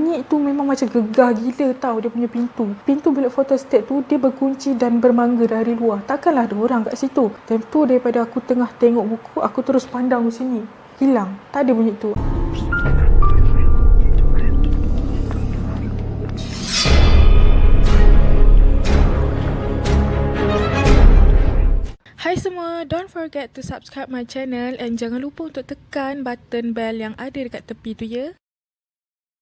bunyi tu memang macam gegar gila tau dia punya pintu. Pintu bilik photostat tu dia berkunci dan bermangga dari luar. Takkanlah ada orang kat situ. Time tu daripada aku tengah tengok buku, aku terus pandang ke sini. Hilang. Tak ada bunyi tu. Hai semua, don't forget to subscribe my channel and jangan lupa untuk tekan button bell yang ada dekat tepi tu ya.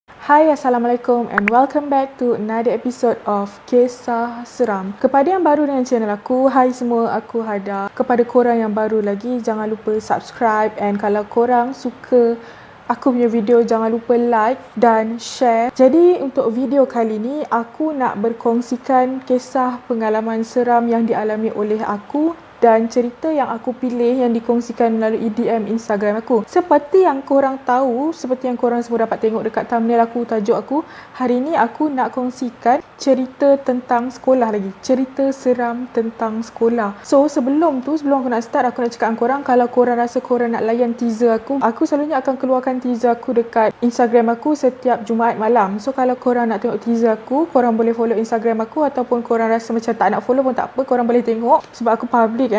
Hai, Assalamualaikum and welcome back to another episode of Kisah Seram. Kepada yang baru dengan channel aku, hai semua, aku Hada. Kepada korang yang baru lagi, jangan lupa subscribe and kalau korang suka aku punya video, jangan lupa like dan share. Jadi untuk video kali ni, aku nak berkongsikan kisah pengalaman seram yang dialami oleh aku dan cerita yang aku pilih yang dikongsikan melalui DM Instagram aku. Seperti yang korang tahu, seperti yang korang semua dapat tengok dekat thumbnail aku, tajuk aku, hari ni aku nak kongsikan cerita tentang sekolah lagi. Cerita seram tentang sekolah. So sebelum aku nak start, aku nak cakap dengan korang, kalau korang rasa korang nak layan teaser aku selalunya akan keluarkan teaser aku dekat Instagram aku setiap Jumaat malam. So kalau korang nak tengok teaser aku, korang boleh follow Instagram aku, ataupun korang rasa macam tak nak follow pun tak apa, korang boleh tengok sebab aku public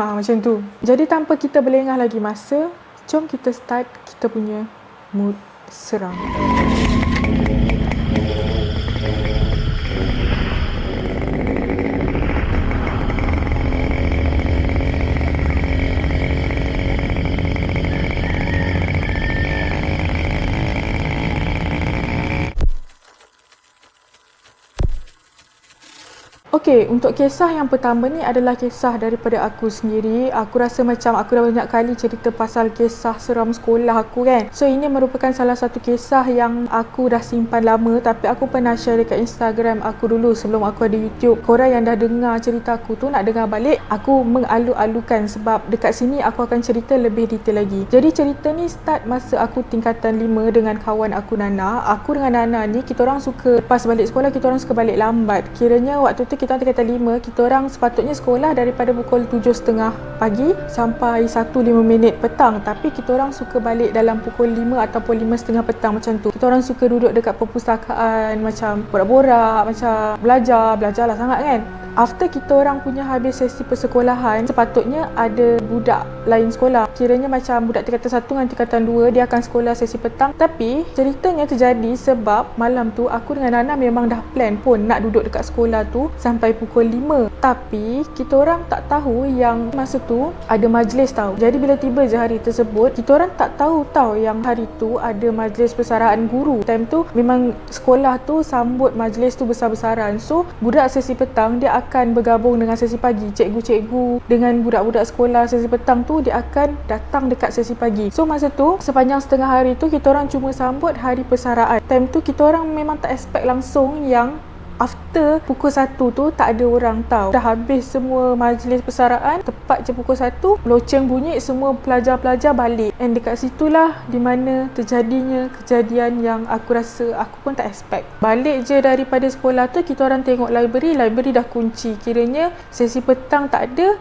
macam tu. Jadi tanpa kita berlengah lagi masa, jom kita start kita punya mood seram. Okey, untuk kisah yang pertama ni adalah kisah daripada aku sendiri. Aku rasa macam aku dah banyak kali cerita pasal kisah seram sekolah aku kan. So ini merupakan salah satu kisah yang aku dah simpan lama, tapi aku pernah share dekat Instagram aku dulu sebelum aku ada YouTube. Korang yang dah dengar cerita aku tu nak dengar balik, aku mengalu-alukan sebab dekat sini aku akan cerita lebih detail lagi. Jadi cerita ni start masa aku tingkatan 5 dengan kawan aku Nana. Aku dengan Nana ni, kita orang suka lepas balik sekolah, kita orang suka balik lambat. Kiranya waktu tu kita tingkatan 5, kita orang sepatutnya sekolah daripada pukul 7.30 pagi sampai 1:05 petang, tapi kita orang suka balik dalam pukul 5 ataupun 5.30 petang macam tu. Kita orang suka duduk dekat perpustakaan macam borak-borak, macam belajar lah sangat kan. After kita orang punya habis sesi persekolahan, sepatutnya ada budak lain sekolah. Kiranya macam budak tingkatan 1 dengan tingkatan 2, dia akan sekolah sesi petang. Tapi ceritanya terjadi sebab malam tu aku dengan Nana memang dah plan pun nak duduk dekat sekolah tu sampai pukul 5. Tapi kita orang tak tahu yang masa tu ada majlis tau. Jadi bila tiba je hari tersebut, kita orang tak tahu tau yang hari tu ada majlis persaraan guru. Time tu memang sekolah tu sambut majlis tu besar-besaran. So budak sesi petang dia akan bergabung dengan sesi pagi. Cikgu-cikgu dengan budak-budak sekolah sesi petang tu dia akan datang dekat sesi pagi. So masa tu sepanjang setengah hari tu kita orang cuma sambut hari persaraan. Time tu kita orang memang tak expect langsung yang after pukul 1 tu tak ada orang tau. Dah habis semua majlis persaraan, tepat je pukul 1 loceng bunyi, semua pelajar-pelajar balik. And dekat situlah di mana terjadinya kejadian yang aku rasa aku pun tak expect. Balik je daripada sekolah tu, kita orang tengok library dah kunci. Kiranya sesi petang tak ada,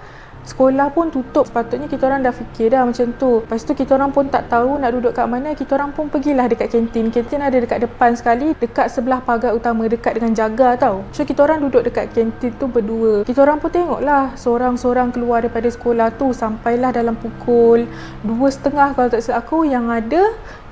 sekolah pun tutup. Sepatutnya kita orang dah fikir dah macam tu. Lepas tu kita orang pun tak tahu nak duduk kat mana. Kita orang pun pergilah dekat kantin. Kantin ada dekat depan sekali, dekat sebelah pagar utama, dekat dengan jaga tau. So kita orang duduk dekat kantin tu berdua. Kita orang pun tengoklah seorang-seorang keluar daripada sekolah tu. Sampailah dalam pukul 2.30 kalau tak silap aku. Yang ada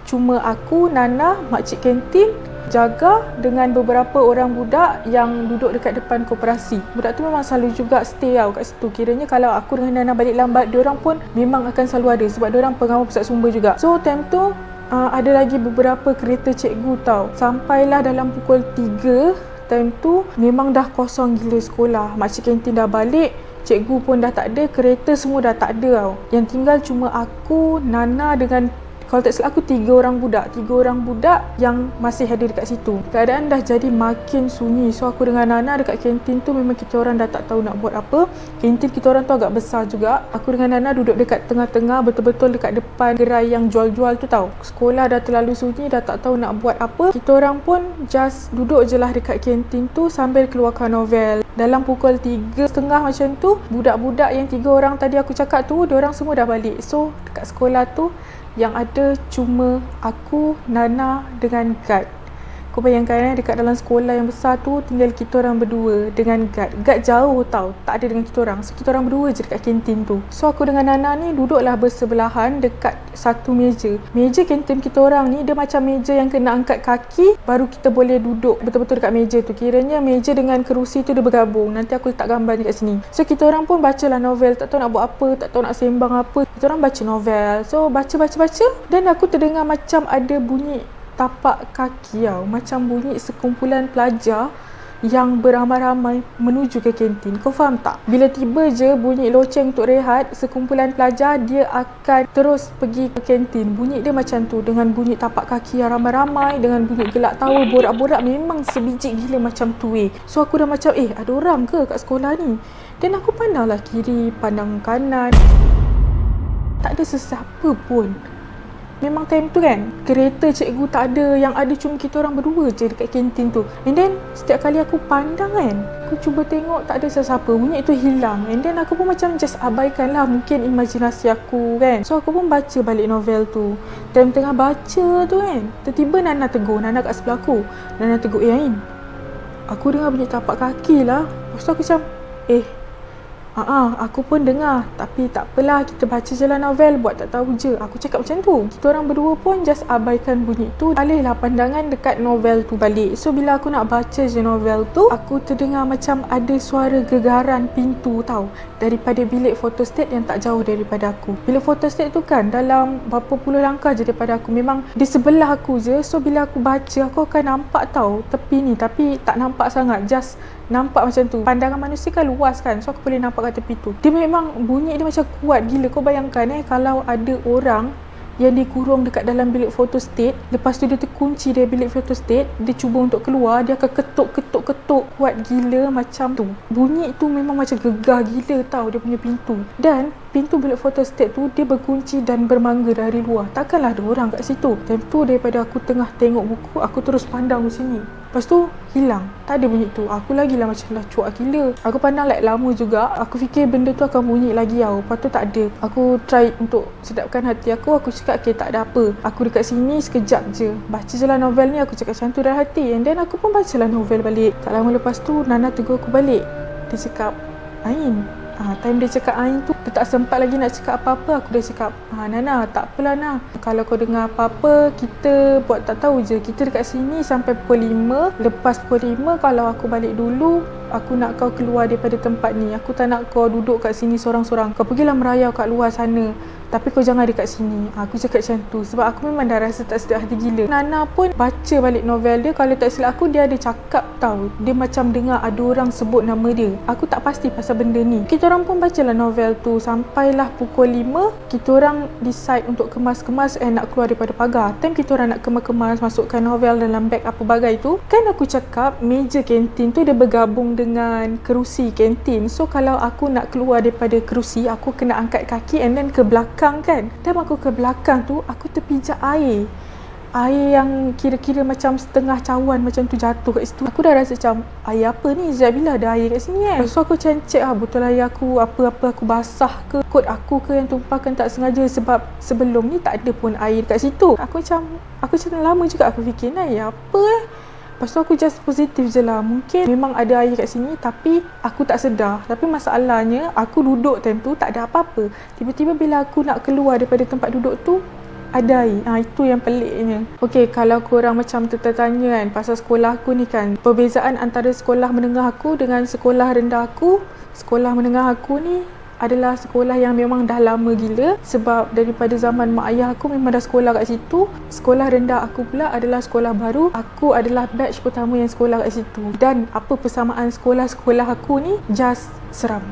cuma aku, Nana, makcik kantin, jaga dengan beberapa orang budak yang duduk dekat depan koperasi. Budak tu memang selalu juga stay tau kat situ. Kiranya kalau aku dengan Nana balik lambat, diorang pun memang akan selalu ada sebab diorang pengawal pusat sumber juga. So time tu ada lagi beberapa kereta cikgu tau. Sampailah dalam pukul 3, time tu memang dah kosong gila sekolah. Makcik kantin dah balik, cikgu pun dah tak ada, kereta semua dah tak ada tau. Yang tinggal cuma aku, Nana dengan, kalau tak silap aku, 3 orang budak yang masih ada dekat situ. Keadaan dah jadi makin sunyi. So aku dengan Nana dekat kantin tu memang kita orang dah tak tahu nak buat apa. Kantin kita orang tu agak besar juga. Aku dengan Nana duduk dekat tengah-tengah, betul-betul dekat depan gerai yang jual-jual tu tau. Sekolah dah terlalu sunyi, dah tak tahu nak buat apa. Kita orang pun just duduk je lah dekat kantin tu sambil keluarkan novel. Dalam pukul 3.30 macam tu, budak-budak yang 3 orang tadi aku cakap tu, diorang semua dah balik. So dekat sekolah tu yang ada cuma aku, Nana dengan guard. Kau bayangkan dekat dalam sekolah yang besar tu tinggal kita orang berdua dengan guard. Guard jauh tau, tak ada dengan kita orang. So kita orang berdua je dekat kantin tu. So aku dengan Nana ni duduklah bersebelahan dekat satu meja. Meja kantin kita orang ni dia macam meja yang kena angkat kaki baru kita boleh duduk betul-betul dekat meja tu. Kiranya meja dengan kerusi tu dia bergabung. Nanti aku letak gambar dekat sini. So kita orang pun bacalah novel, tak tahu nak buat apa, tak tahu nak sembang apa. Kita orang baca novel. So baca dan aku terdengar macam ada bunyi tapak kaki tau. Macam bunyi sekumpulan pelajar yang beramai-ramai menuju ke kantin. Kau faham tak? Bila tiba je bunyi loceng untuk rehat, sekumpulan pelajar dia akan terus pergi ke kantin. Bunyi dia macam tu, dengan bunyi tapak kaki yang ramai-ramai, dengan bunyi gelak tawa, borak-borak, memang sebiji gila macam tu So aku dah macam ada orang ke kat sekolah ni? Dan aku pandanglah kiri, pandang kanan, tak ada sesiapa pun. Memang time tu kan, kereta cikgu tak ada, yang ada cuma kita orang berdua je dekat kantin tu. And then setiap kali aku pandang kan, aku cuba tengok tak ada sesiapa, bunyi tu hilang. And then aku pun macam just abaikan lah, mungkin imajinasi aku kan. So aku pun baca balik novel tu. Time tengah baca tu kan, tiba-tiba Nana tegur, Nana kat sebelah aku. Nana tegur, Ain, aku dengar bunyi tapak kaki lah. Lepas tu aku macam, aku pun dengar. Tapi tak apalah, kita baca je lah novel, buat tak tahu je. Aku cakap macam tu. Kita orang berdua pun just abaikan bunyi tu. Alihlah pandangan dekat novel tu balik. So bila aku nak baca je novel tu, aku terdengar macam ada suara gegaran pintu tau, daripada bilik photostat yang tak jauh daripada aku. Bilik photostat tu kan dalam berapa puluh langkah je daripada aku. Memang di sebelah aku je. So bila aku baca, aku akan nampak tau tepi ni. Tapi tak nampak sangat, just nampak macam tu. Pandangan manusia kan luas kan, so aku boleh nampak kat tepi tu. Dia memang bunyi dia macam kuat gila. Kau bayangkan kalau ada orang yang dikurung dekat dalam bilik photostat, lepas tu dia terkunci dari bilik photostat, dia cuba untuk keluar, dia akan ketuk kuat gila macam tu. Bunyi tu memang macam gegah gila tau dia punya pintu. Dan pintu bilik photostat tu dia berkunci dan bermangga dari luar. Takkanlah ada orang kat situ. Time tu daripada aku tengah tengok buku, aku terus pandang di sini. Lepas tu hilang, tak ada bunyi tu. Aku lagilah macam dah cuak gila. Aku pandang lama juga. Aku fikir benda tu akan bunyi lagi tau. Lepas tu tak ada. Aku try untuk sedapkan hati aku. Aku cakap tak ada apa, aku dekat sini sekejap je, baca je lah novel ni. Aku cakap macam tu dalam hati. And then aku pun bacalah novel balik. Tak lama lepas tu Nana tegur aku balik. Dia cakap, Ain, time dia cakap Ain tu, dia tak sempat lagi nak cakap apa-apa. Aku dah cakap, Nana, tak apalah Nana, kalau kau dengar apa-apa, kita buat tak tahu je. Kita dekat sini sampai pukul 5. Lepas pukul 5, kalau aku balik dulu, aku nak kau keluar daripada tempat ni. Aku tak nak kau duduk kat sini sorang-sorang. Kau pergilah merayau kat luar sana, tapi kau jangan dekat sini. Aku cakap macam tu sebab aku memang dah rasa tak sedap hati gila. Nana pun baca balik novel dia. Kalau tak silap aku, dia ada cakap tau, dia macam dengar ada orang sebut nama dia. Aku tak pasti pasal benda ni. Kita orang pun bacalah novel tu sampailah pukul 5. Kita orang decide untuk kemas-kemas nak keluar daripada pagar. Time kita orang nak kemas-kemas, masukkan novel dalam beg apa bagai tu, kan aku cakap meja kantin tu dia bergabung dengan kerusi kantin. So kalau aku nak keluar daripada kerusi, aku kena angkat kaki and then ke belakang kan. Time aku ke belakang tu, aku terpijak air yang kira-kira macam setengah cawan macam tu jatuh kat situ. Aku dah rasa macam, air apa ni? Sejak bila ada air kat sini kan? So aku macam check betul air aku, apa-apa aku basah ke, kot aku ke yang tumpahkan tak sengaja, sebab sebelum ni tak ada pun air kat situ. Aku macam lama juga aku fikir, air apa Lepas tu aku just positif je lah. Mungkin memang ada air kat sini tapi aku tak sedar. Tapi masalahnya aku duduk time tu tak ada apa-apa. Tiba-tiba bila aku nak keluar daripada tempat duduk tu, ada air. Itu yang peliknya. Okay, kalau korang macam tertanya kan pasal sekolah aku ni kan, perbezaan antara sekolah menengah aku dengan sekolah rendah aku, sekolah menengah aku ni adalah sekolah yang memang dah lama gila. Sebab daripada zaman mak ayah aku memang dah sekolah kat situ. Sekolah rendah aku pula adalah sekolah baru. Aku adalah batch pertama yang sekolah kat situ. Dan apa persamaan sekolah-sekolah aku ni? Just seram.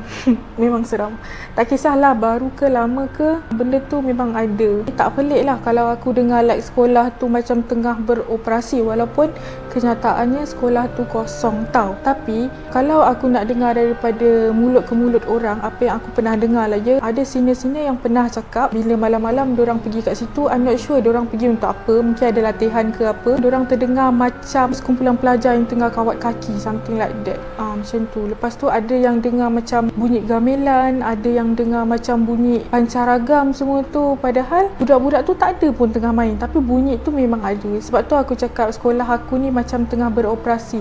Memang seram. Tak kisahlah baru ke lama ke, benda tu memang ada. Tak pelik lah kalau aku dengar like sekolah tu macam tengah beroperasi, walaupun kenyataannya sekolah tu kosong tau. Tapi kalau aku nak dengar daripada mulut ke mulut orang, apa yang aku pernah dengar lah ya, ada senior-senior yang pernah cakap bila malam-malam diorang pergi kat situ, I'm not sure diorang pergi untuk apa, mungkin ada latihan ke apa, diorang terdengar macam sekumpulan pelajar yang tengah kawat kaki, something like that. Macam tu. Lepas tu ada yang dengar macam bunyi gamelan, ada yang dengar macam bunyi pancaragam semua tu. Padahal budak-budak tu tak ada pun tengah main, tapi bunyi tu memang ada. Sebab tu aku cakap sekolah aku ni macam tengah beroperasi.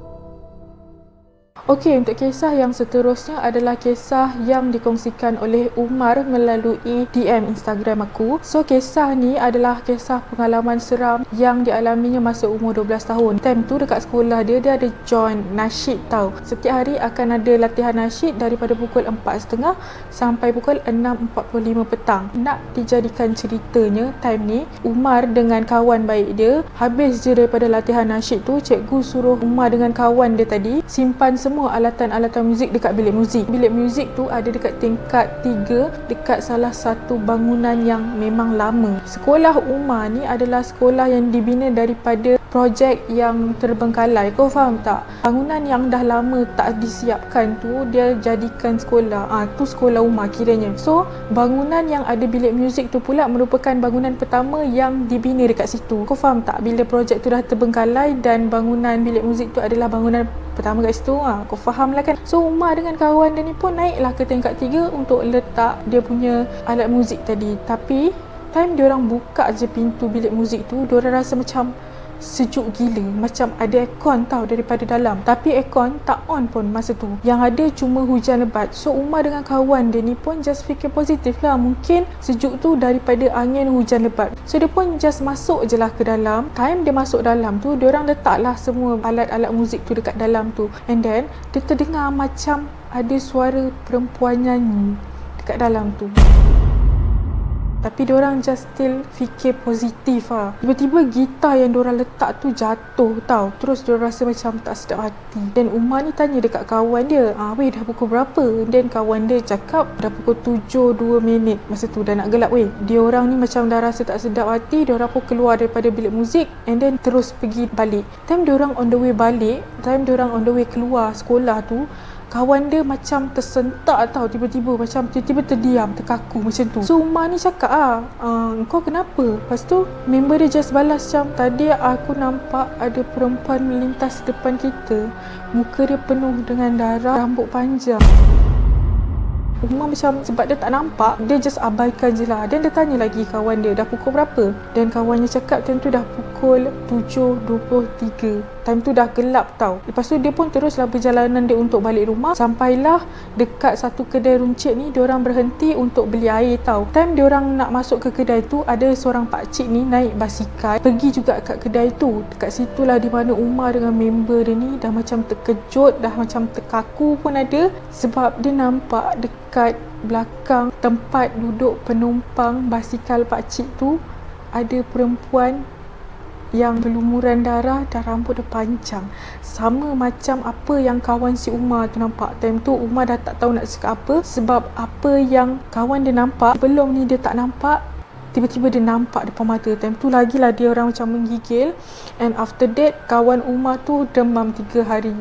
Okey, untuk kisah yang seterusnya adalah kisah yang dikongsikan oleh Umar melalui DM Instagram aku. So, kisah ni adalah kisah pengalaman seram yang dialaminya masa umur 12 tahun. Time tu dekat sekolah dia ada join nasyid tau. Setiap hari akan ada latihan nasyid daripada pukul 4.30 sampai pukul 6.45 petang. Nak dijadikan ceritanya, time ni Umar dengan kawan baik dia, habis je daripada latihan nasyid tu, cikgu suruh Umar dengan kawan dia tadi simpan semua alatan-alatan muzik dekat bilik muzik. Bilik muzik tu ada dekat tingkat 3 dekat salah satu bangunan yang memang lama. Sekolah Umar ni adalah sekolah yang dibina daripada projek yang terbengkalai. Kau faham tak? Bangunan yang dah lama tak disiapkan tu dia jadikan sekolah. Tu sekolah Umar kiranya. So, bangunan yang ada bilik muzik tu pula merupakan bangunan pertama yang dibina dekat situ. Kau faham tak? Bila projek tu dah terbengkalai dan bangunan bilik muzik tu adalah bangunan pertama kat situ, kau faham lah kan. So Umar dengan kawan dia ni pun naiklah ke tingkat 3 untuk letak dia punya alat muzik tadi. Tapi time dia orang buka je pintu bilik muzik tu, dia orang rasa macam sejuk gila, macam ada aircon tau daripada dalam, tapi aircon tak on pun masa tu. Yang ada cuma hujan lebat. So Umar dengan kawan dia ni pun just fikir positif lah, mungkin sejuk tu daripada angin hujan lebat. So dia pun just masuk je lah ke dalam. Time dia masuk dalam tu, dia orang letaklah semua alat-alat muzik tu dekat dalam tu, and then dia terdengar macam ada suara perempuan nyanyi dekat dalam tu. Tapi diorang just still fikir positif lah. Tiba-tiba gitar yang diorang letak tu jatuh tau. Terus diorang rasa macam tak sedap hati. Dan Umar ni tanya dekat kawan dia, weh dah pukul berapa? Dan kawan dia cakap dah pukul 7.02 masa tu, dah nak gelap weh. Diorang ni macam dah rasa tak sedap hati. Diorang pun keluar daripada bilik muzik and then terus pergi balik. Time diorang on the way balik, time diorang on the way keluar sekolah tu, kawan dia macam tersentak tau, tiba-tiba macam tiba-tiba terdiam, terkaku macam tu. So Umar ni cakap kau kenapa? Lepas tu member dia just balas macam, tadi aku nampak ada perempuan melintas depan kita, muka dia penuh dengan darah, rambut panjang. Umar macam sebab dia tak nampak, dia just abaikan je lah. Dan dia tanya lagi kawan dia, dah pukul berapa? Dan kawannya cakap time tu dah pukul 7.23. Time tu dah gelap tau. Lepas tu dia pun teruslah perjalanan dia untuk balik rumah. Sampailah dekat satu kedai runcit ni, diorang berhenti untuk beli air tau. Time diorang nak masuk ke kedai tu, ada seorang pakcik ni naik basikal pergi juga kat kedai tu. Dekat situlah di mana Umar dengan member dia ni dah macam terkejut, dah macam terkaku pun ada, sebab dia nampak dekat belakang tempat duduk penumpang basikal pakcik tu ada perempuan yang berlumuran darah dan rambut dia panjang. Sama macam apa yang kawan si Umar tu nampak. Time tu Umar dah tak tahu nak cakap apa, sebab apa yang kawan dia nampak belum ni dia tak nampak, tiba-tiba dia nampak depan mata. Time tu lagilah dia orang macam menggigil. And after that, kawan Umar tu demam 3 hari.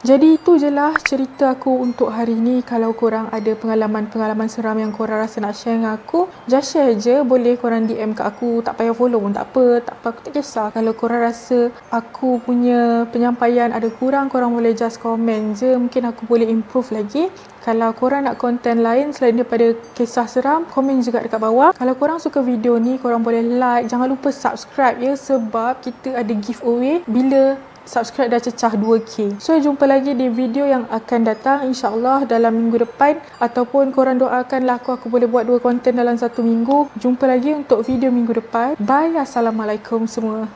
Jadi itu je lah cerita aku untuk hari ni. Kalau korang ada pengalaman-pengalaman seram yang korang rasa nak share dengan aku, just share je. Boleh korang DM kat aku, tak payah follow pun tak apa, aku tak kisah. Kalau korang rasa aku punya penyampaian ada kurang, korang boleh just komen je, mungkin aku boleh improve lagi. Kalau korang nak konten lain selain daripada kisah seram, komen juga dekat bawah. Kalau korang suka video ni, korang boleh like. Jangan lupa subscribe ya, sebab kita ada giveaway bila subscribe dah cecah 2k. So jumpa lagi di video yang akan datang, insyaAllah dalam minggu depan, ataupun korang doakanlah aku boleh buat 2 konten dalam 1 minggu. Jumpa lagi untuk video minggu depan. Bye, Assalamualaikum semua.